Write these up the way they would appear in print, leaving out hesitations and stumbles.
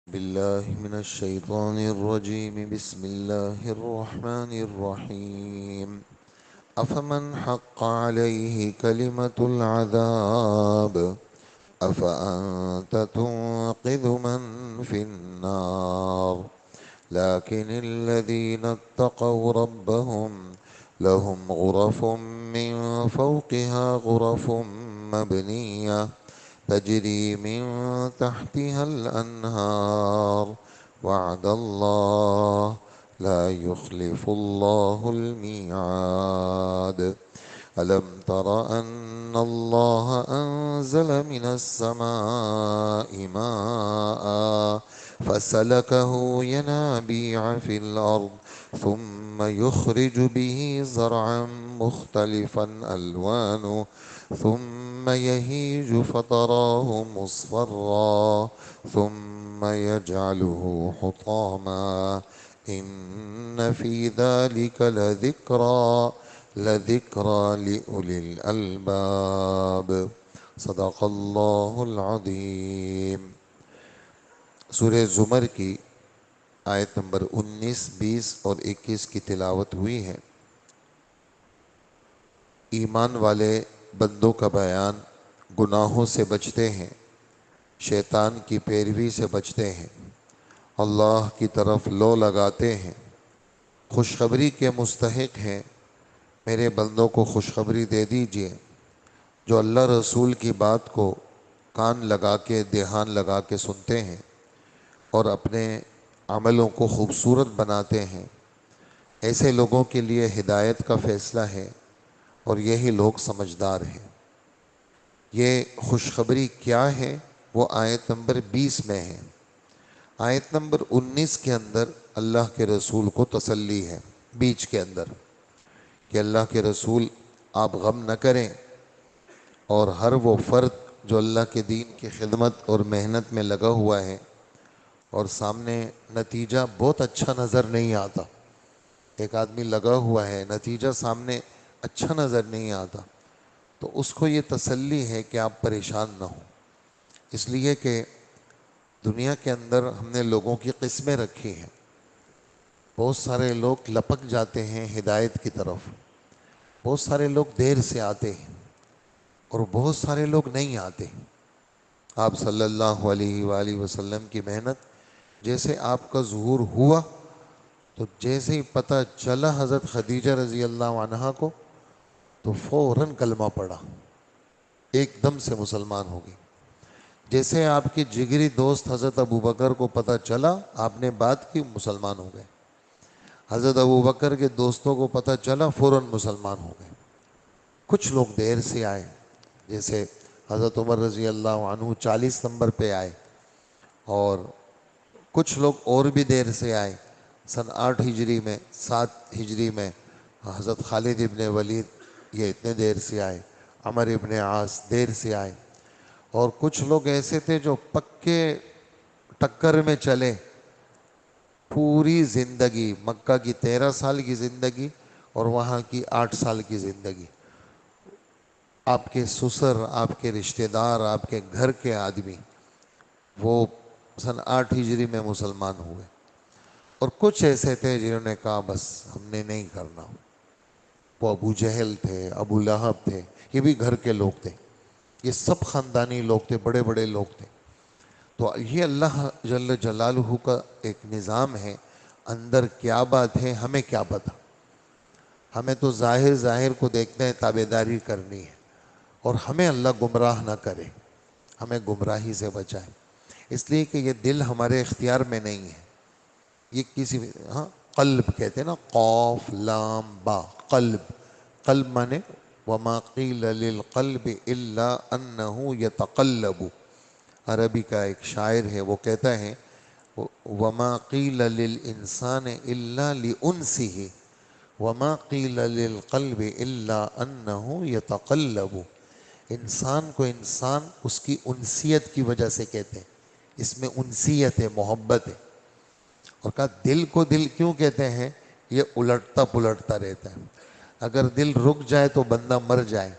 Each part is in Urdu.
بالله من الشيطان الرجيم. بسم الله الرحمن الرحيم. أفمن حق عليه كلمة العذاب أفأنت تنقذ من في النار. لكن الذين اتقوا ربهم لهم غرف من فوقها غرف مبنية تجري من تحتها الأنهار. وعد الله لا يخلف الله الميعاد. ألم تر أن الله أنزل من السماء ماء فسلكه ينابيع في الأرض ثم يخرج به زرعا مختلفا ألوانه ثم يهيج فتراه مصفرا ثم يجعله حطاما إن في ذلك لذكرى لأولي الألباب. صدق اللہ العظیم. سورہ زمر کی آیت نمبر 19، 20 اور 21 کی تلاوت ہوئی ہے. ایمان والے بندوں کا بیان گناہوں سے بچتے ہیں، شیطان کی پیروی سے بچتے ہیں، اللہ کی طرف لو لگاتے ہیں، خوشخبری کے مستحق ہیں. میرے بندوں کو خوشخبری دے دیجئے جو اللہ رسول کی بات کو کان لگا کے دھیان لگا کے سنتے ہیں اور اپنے عملوں کو خوبصورت بناتے ہیں. ایسے لوگوں کے لیے ہدایت کا فیصلہ ہے اور یہی لوگ سمجھدار ہیں. یہ خوشخبری کیا ہے وہ آیت نمبر 20 میں ہے. آیت نمبر 19 کے اندر اللہ کے رسول کو تسلی ہے بیچ کے اندر کہ اللہ کے رسول آپ غم نہ کریں، اور ہر وہ فرد جو اللہ کے دین کی خدمت اور محنت میں لگا ہوا ہے اور سامنے نتیجہ بہت اچھا نظر نہیں آتا، ایک آدمی لگا ہوا ہے نتیجہ سامنے اچھا نظر نہیں آتا، تو اس کو یہ تسلی ہے کہ آپ پریشان نہ ہوں. اس لیے کہ دنیا کے اندر ہم نے لوگوں کی قسمیں رکھی ہیں. بہت سارے لوگ لپک جاتے ہیں ہدایت کی طرف، بہت سارے لوگ دیر سے آتے ہیں اور بہت سارے لوگ نہیں آتے. آپ صلی اللہ علیہ وآلہ وسلم کی محنت، جیسے آپ کا ظہور ہوا تو جیسے ہی پتہ چلا حضرت خدیجہ رضی اللہ عنہا کو تو فوراً کلمہ پڑا، ایک دم سے مسلمان ہو گئی. جیسے آپ کی جگری دوست حضرت ابو بکر کو پتہ چلا آپ نے بات کی، مسلمان ہو گئے. حضرت ابو بکر کے دوستوں کو پتہ چلا فوراً مسلمان ہو گئے. کچھ لوگ دیر سے آئے، جیسے حضرت عمر رضی اللہ عنہ 40 نمبر پہ آئے، اور کچھ لوگ اور بھی دیر سے آئے. سن 8 ہجری میں، 7 ہجری میں حضرت خالد ابن ولید یہ اتنے دیر سے آئے، عمر ابن عاص دیر سے آئے. اور کچھ لوگ ایسے تھے جو پکے ٹکر میں چلے، پوری زندگی، مکہ کی 13 سال کی زندگی اور وہاں کی 8 سال کی زندگی، آپ کے سسر، آپ کے رشتہ دار، آپ کے گھر کے آدمی، وہ سن 8 ہجری میں مسلمان ہوئے. اور کچھ ایسے تھے جنہوں نے کہا بس ہم نے نہیں کرنا. وہ ابو جہل تھے، ابو لہب تھے، یہ بھی گھر کے لوگ تھے، یہ سب خاندانی لوگ تھے، بڑے بڑے لوگ تھے. تو یہ اللہ جل جلالہ کا ایک نظام ہے. اندر کیا بات ہے ہمیں کیا پتہ، ہمیں تو ظاہر ظاہر کو دیکھنا ہے، تابعداری کرنی ہے، اور ہمیں اللہ گمراہ نہ کرے، ہمیں گمراہی سے بچائے. اس لیے کہ یہ دل ہمارے اختیار میں نہیں ہے. یہ کسی قلب کہتے ہیں نا، قاف لام با، قلب. قلب مانے وما قیل للقلب الا انه يتقلب. عربی کا ایک شاعر ہے، وہ کہتا ہے وما قیل للانسان الا لانسه وما قیل للقلب الا انه يتقلب. انسان کو انسان اس کی انسیت کی وجہ سے کہتے ہیں، اس میں انسیت ہے، محبت ہے. اور کہا دل کو دل کیوں کہتے ہیں؟ یہ الٹتا پلٹتا رہتا ہے، اگر دل رک جائے تو بندہ مر جائے.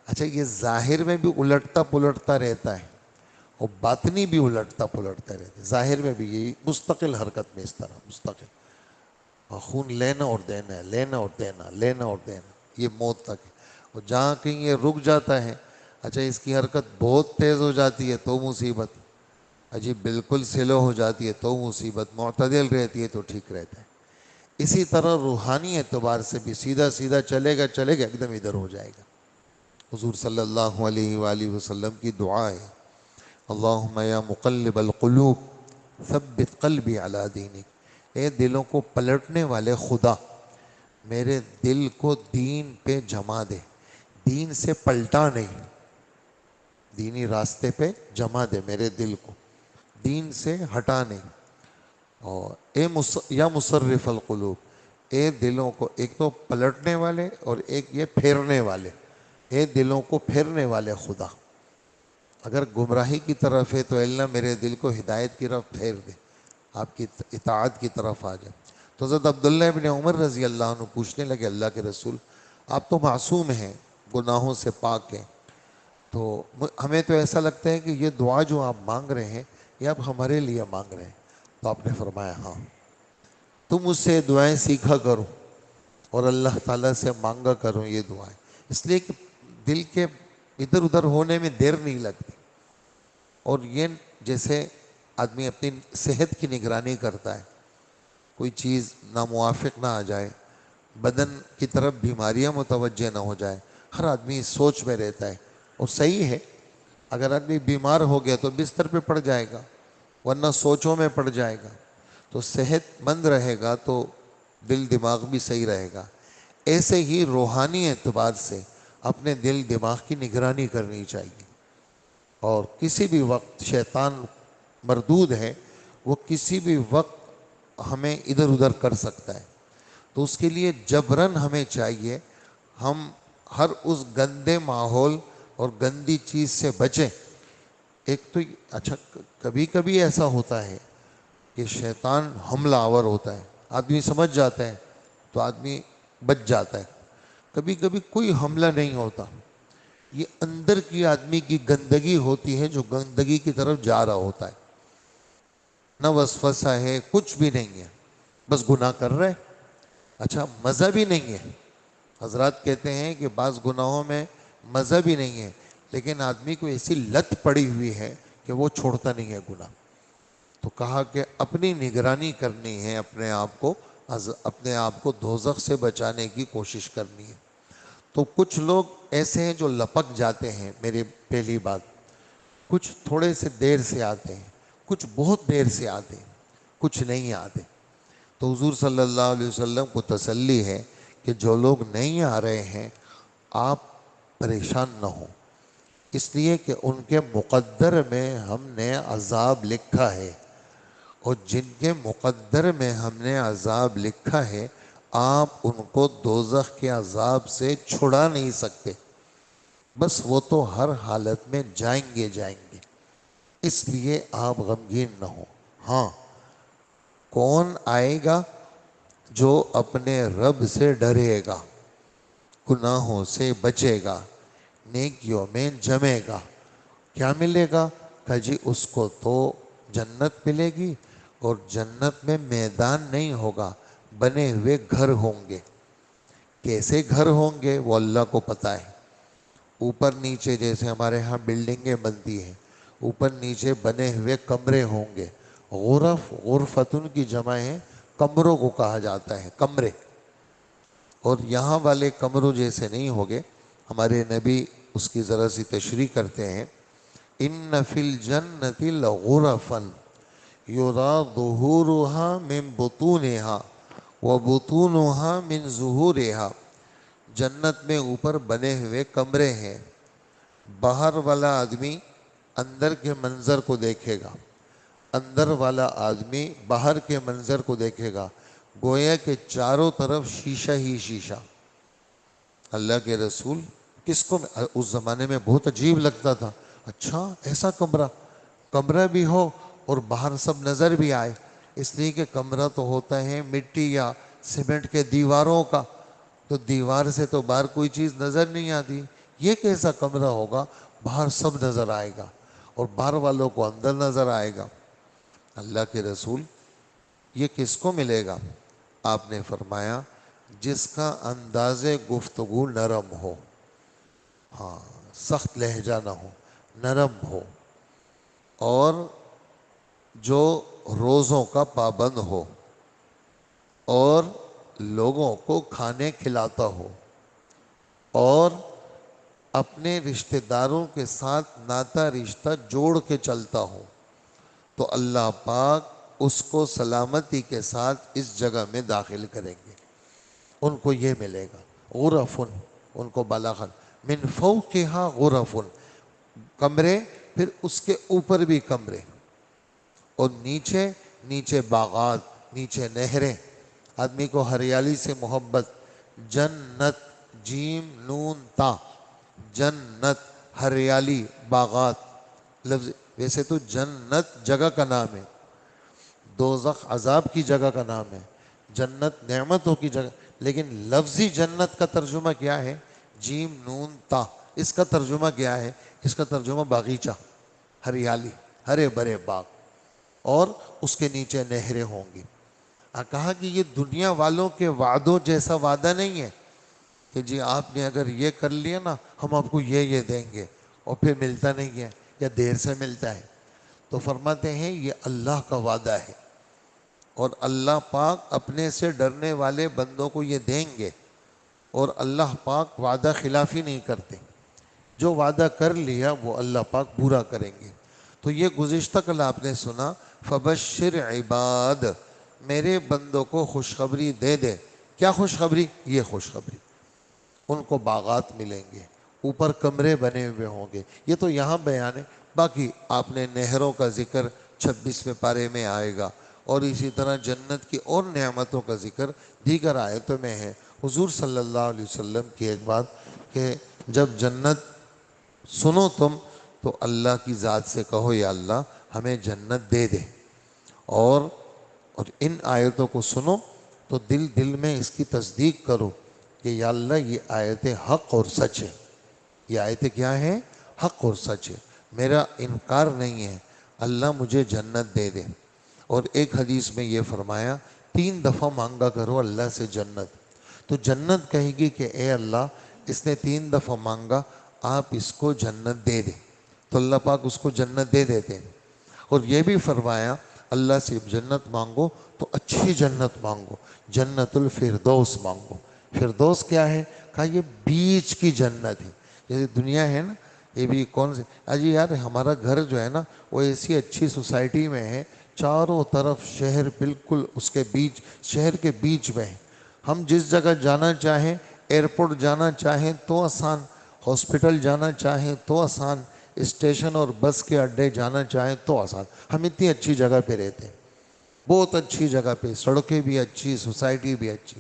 اچھا، یہ ظاہر میں بھی الٹتا پلٹتا رہتا ہے اور باطنی بھی الٹتا پلٹتے رہتے، ظاہر میں بھی یہی مستقل حرکت میں اس طرح مستقل، اور خون لینا اور دینا ہے، لینا اور دینا، لینا اور دینا، یہ موت تک ہے۔ اور جہاں کہیں یہ رک جاتا ہے، اچھا اس کی حرکت بہت تیز ہو جاتی ہے تو مصیبت، اجی بالکل سلو ہو جاتی ہے تو مصیبت، معتدل رہتی ہے تو ٹھیک رہتا ہے۔ اسی طرح روحانی اعتبار سے بھی سیدھا سیدھا چلے گا ایک دم ادھر ہو جائے گا۔ حضور صلی اللہ علیہ وآلہ وسلم کی دعا ہے، اللہم یا مقلب القلوب ثبت قلبی علی دینک، اے دلوں کو پلٹنے والے خدا میرے دل کو دین پہ جما دے، دین سے پلٹا نہیں، دینی راستے پہ جما دے میرے دل کو، دین سے ہٹا نہیں۔ اور یا مصرف القلوب، اے دلوں کو، ایک تو پلٹنے والے اور ایک یہ پھیرنے والے، اے دلوں کو پھیرنے والے خدا، اگر گمراہی کی طرف ہے تو اللہ میرے دل کو ہدایت کی طرف پھیر دے، آپ کی اطاعت کی طرف آ جائے۔ تو حضرت عبداللہ ابن عمر رضی اللہ عنہ پوچھنے لگے، اللہ کے رسول آپ تو معصوم ہیں، گناہوں سے پاک ہیں، تو ہمیں تو ایسا لگتا ہے کہ یہ دعا جو آپ مانگ رہے ہیں یہ آپ ہمارے لیے مانگ رہے ہیں۔ تو آپ نے فرمایا ہاں، تم مجھ سے دعائیں سیکھا کرو اور اللہ تعالیٰ سے مانگا کرو یہ دعائیں، اس لیے کہ دل کے ادھر ادھر ہونے میں دیر نہیں لگتی۔ اور یہ جیسے آدمی اپنی صحت کی نگرانی کرتا ہے، کوئی چیز ناموافق نہ آ جائے، بدن کی طرف بیماریاں متوجہ نہ ہو جائے، ہر آدمی سوچ میں رہتا ہے، اور صحیح ہے، اگر آدمی بیمار ہو گیا تو بستر پہ پڑ جائے گا، ورنہ سوچوں میں پڑ جائے گا۔ تو صحت مند رہے گا تو دل دماغ بھی صحیح رہے گا۔ ایسے ہی روحانی اعتبار سے اپنے دل دماغ کی نگرانی کرنی چاہیے، اور کسی بھی وقت شیطان مردود ہے، وہ کسی بھی وقت ہمیں ادھر ادھر کر سکتا ہے، تو اس کے لیے جبراً ہمیں چاہیے ہم ہر اس گندے ماحول اور گندی چیز سے بچیں۔ ایک تو اچھا کبھی کبھی ایسا ہوتا ہے کہ شیطان حملہ آور ہوتا ہے، آدمی سمجھ جاتا ہے تو آدمی بچ جاتا ہے، کبھی کبھی کوئی حملہ نہیں ہوتا، یہ اندر کی آدمی کی گندگی ہوتی ہے جو گندگی کی طرف جا رہا ہوتا ہے، نہ وسوسہ ہے، کچھ بھی نہیں ہے، بس گناہ کر رہے، اچھا مزہ بھی نہیں ہے۔ حضرات کہتے ہیں کہ بعض گناہوں میں مزہ بھی نہیں ہے، لیکن آدمی کو ایسی لت پڑی ہوئی ہے کہ وہ چھوڑتا نہیں ہے گناہ۔ تو کہا کہ اپنی نگرانی کرنی ہے، اپنے آپ کو دوزخ سے بچانے کی کوشش کرنی ہے۔ تو کچھ لوگ ایسے ہیں جو لپک جاتے ہیں، میری پہلی بات، کچھ تھوڑے سے دیر سے آتے ہیں، کچھ بہت دیر سے آتے ہیں، کچھ نہیں آتے۔ تو حضور صلی اللہ علیہ وسلم کو تسلی ہے کہ جو لوگ نہیں آ رہے ہیں آپ پریشان نہ ہوں، اس لیے کہ ان کے مقدر میں ہم نے عذاب لکھا ہے، اور جن کے مقدر میں ہم نے عذاب لکھا ہے آپ ان کو دوزخ کے عذاب سے چھڑا نہیں سکتے، بس وہ تو ہر حالت میں جائیں گے۔ اس لیے آپ غمگین نہ ہوں۔ ہاں، کون آئے گا؟ جو اپنے رب سے ڈرے گا، گناہوں سے بچے گا، نیکیوں میں جمے گا، کیا ملے گا؟ کہ جی اس کو تو جنت ملے گی، اور جنت میں میدان نہیں ہوگا، بنے ہوئے گھر ہوں گے۔ کیسے گھر ہوں گے وہ اللہ کو پتہ ہے، اوپر نیچے جیسے ہمارے ہاں بلڈنگیں بنتی ہیں، اوپر نیچے بنے ہوئے کمرے ہوں گے۔ غرف، غرفتن کی جمع ہے، کمروں کو کہا جاتا ہے، کمرے، اور یہاں والے کمروں جیسے نہیں ہوگے۔ ہمارے نبی اس کی ذرا سی تشریح کرتے ہیں، ان فی الجنت لغرفا یرا ظہورها من بطونها وبطونها من ظہورها، جنت میں اوپر بنے ہوئے کمرے ہیں، باہر والا آدمی اندر کے منظر کو دیکھے گا، اندر والا آدمی باہر کے منظر کو دیکھے گا، گویا کہ چاروں طرف شیشہ ہی شیشہ۔ اللہ کے رسول کس کو اس زمانے میں بہت عجیب لگتا تھا، اچھا ایسا کمرہ بھی ہو اور باہر سب نظر بھی آئے، اس لیے کہ کمرہ تو ہوتا ہے مٹی یا سیمنٹ کے دیواروں کا، تو دیوار سے تو باہر کوئی چیز نظر نہیں آتی، یہ کیسا کمرہ ہوگا باہر سب نظر آئے گا۔ اور باہر والوں کو اندر نظر آئے گا۔ اللہ کے رسول یہ کس کو ملے گا؟ آپ نے فرمایا جس کا انداز گفتگو نرم ہو، ہاں، سخت لہجہ نہ ہو، نرم ہو، اور جو روزوں کا پابند ہو، اور لوگوں کو کھانے کھلاتا ہو، اور اپنے رشتہ داروں کے ساتھ ناتا رشتہ جوڑ کے چلتا ہو، تو اللہ پاک اس کو سلامتی کے ساتھ اس جگہ میں داخل کریں گے۔ ان کو یہ ملے گا، غرفن، ان کو بلاغت، من فوقہا غرفن، کمرے، پھر اس کے اوپر بھی کمرے، اور نیچے نیچے باغات، نیچے نہریں۔ آدمی کو ہریالی سے محبت، جنت، جیم نون تا، جنت، ہریالی، باغات، لفظ ویسے تو جنت جگہ کا نام ہے، دوزخ عذاب کی جگہ کا نام ہے، جنت نعمتوں کی جگہ، لیکن لفظی جنت کا ترجمہ کیا ہے؟ جیم نون تا، اس کا ترجمہ کیا ہے؟ اس کا ترجمہ باغیچہ، ہریالی، ہرے بھرے باغ، اور اس کے نیچے نہریں ہوں گی۔ کہا کہ یہ دنیا والوں کے وعدوں جیسا وعدہ نہیں ہے کہ جی آپ نے اگر یہ کر لیا نا ہم آپ کو یہ دیں گے، اور پھر ملتا نہیں ہے یا دیر سے ملتا ہے۔ تو فرماتے ہیں یہ اللہ کا وعدہ ہے، اور اللہ پاک اپنے سے ڈرنے والے بندوں کو یہ دیں گے، اور اللہ پاک وعدہ خلافی نہیں کرتے، جو وعدہ کر لیا وہ اللہ پاک پورا کریں گے۔ تو یہ گزشتہ کل آپ نے سنا، فبشر عباد، میرے بندوں کو خوشخبری دے دے۔ کیا خوشخبری؟ یہ خوشخبری، ان کو باغات ملیں گے، اوپر کمرے بنے ہوئے ہوں گے۔ یہ تو یہاں بیان ہے، باقی آپ نے نہروں کا ذکر 26ویں پارے میں آئے گا، اور اسی طرح جنت کی اور نعمتوں کا ذکر دیگر آیتوں میں ہے۔ حضور صلی اللہ علیہ وسلم کی ایک بات کہ جب جنت سنو تم تو اللہ کی ذات سے کہو یا اللہ ہمیں جنت دے دے، اور ان آیتوں کو سنو تو دل دل میں اس کی تصدیق کرو کہ یا اللہ یہ آیتیں حق اور سچ ہے، یہ آیتیں کیا ہیں؟ حق اور سچ ہے، میرا انکار نہیں ہے، اللہ مجھے جنت دے دے۔ اور ایک حدیث میں یہ فرمایا 3 دفعہ مانگا کرو اللہ سے جنت، تو جنت کہے گی کہ اے اللہ اس نے 3 دفعہ مانگا، آپ اس کو جنت دے دیں، تو اللہ پاک اس کو جنت دے دیتے ہیں۔ اور یہ بھی فرمایا اللہ سے جنت مانگو تو اچھی جنت مانگو، جنت الفردوس مانگو۔ فردوس کیا ہے؟ کہا یہ بیچ کی جنت ہے، جیسے دنیا ہے نا، یہ بھی کون سے اجی یار ہمارا گھر جو ہے نا وہ ایسی اچھی سوسائٹی میں ہے، چاروں طرف شہر بالکل اس کے بیچ، شہر کے بیچ میں ہے، ہم جس جگہ جانا چاہیں، ایئرپورٹ جانا چاہیں تو آسان، ہاسپٹل جانا چاہیں تو آسان، اسٹیشن اور بس کے اڈے جانا چاہیں تو آسان، ہم اتنی اچھی جگہ پہ رہتے ہیں، بہت اچھی جگہ پہ، سڑکیں بھی اچھی، سوسائٹی بھی اچھی۔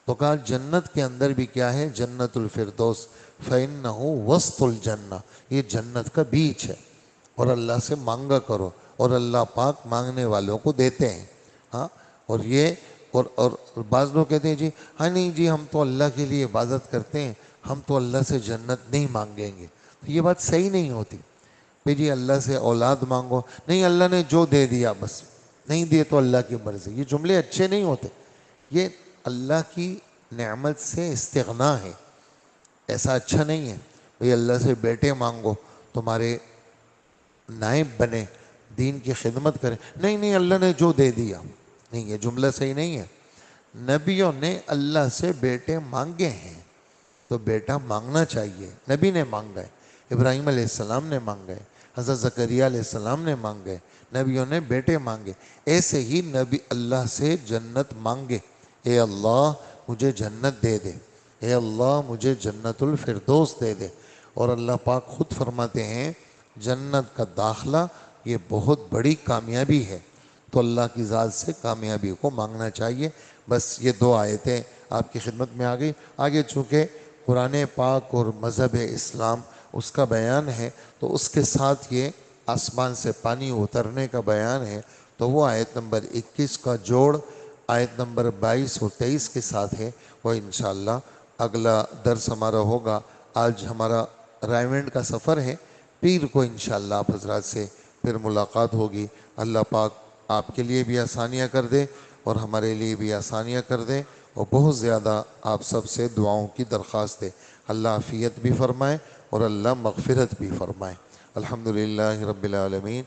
تو کہا جنت کے اندر بھی کیا ہے؟ جنت الفردوس، فَإِنَّهُ وَسْطُ الْجَنَّةِ، یہ جنت کا بیچ ہے، اور اللہ سے مانگا کرو، اور اللہ پاک مانگنے والوں کو دیتے ہیں۔ ہاں، اور یہ اور بعض لوگ کہتے ہیں جی ہاں نہیں جی ہم تو اللہ کے لیے عبادت کرتے ہیں، ہم تو اللہ سے جنت نہیں مانگیں گے، تو یہ بات صحیح نہیں ہوتی۔ بھئی جی اللہ سے اولاد مانگو، نہیں اللہ نے جو دے دیا بس، نہیں دیے تو اللہ کی مرضی، یہ جملے اچھے نہیں ہوتے، یہ اللہ کی نعمت سے استغنا ہے، ایسا اچھا نہیں ہے۔ بھئی اللہ سے بیٹے مانگو، تمہارے نائب بنے، دین کی خدمت کریں، نہیں نہیں اللہ نے جو دے دیا، نہیں، یہ جملہ صحیح نہیں ہے۔ نبیوں نے اللہ سے بیٹے مانگے ہیں تو بیٹا مانگنا چاہیے، نبی نے مانگا ہے، ابراہیم علیہ السلام نے مانگا ہے، حضرت زکریا علیہ السلام نے مانگے، نبیوں نے بیٹے مانگے، ایسے ہی نبی اللہ سے جنت مانگے، اے اللہ مجھے جنت دے دے، اے اللہ مجھے جنت الفردوس دے دے۔ اور اللہ پاک خود فرماتے ہیں جنت کا داخلہ یہ بہت بڑی کامیابی ہے، تو اللہ کی ذات سے کامیابی کو مانگنا چاہیے۔ بس یہ 2 آیتیں آپ کی خدمت میں آ گئی۔ آگے چونکہ قرآن پاک اور مذہب اسلام اس کا بیان ہے، تو اس کے ساتھ یہ آسمان سے پانی اترنے کا بیان ہے، تو وہ آیت نمبر 21 کا جوڑ آیت نمبر 22 اور 23 کے ساتھ ہے، وہ انشاءاللہ اگلا درس ہمارا ہوگا۔ آج ہمارا رائے وینڈ کا سفر ہے، پیر کو انشاءاللہ آپ حضرات سے پھر ملاقات ہوگی۔ اللہ پاک آپ کے لیے بھی آسانیاں کر دے اور ہمارے لیے بھی آسانیاں کر دیں، اور بہت زیادہ آپ سب سے دعاؤں کی درخواست ہے۔ اللہ عافیت بھی فرمائے اور اللہ مغفرت بھی فرمائے۔ الحمدللہ رب العالمین۔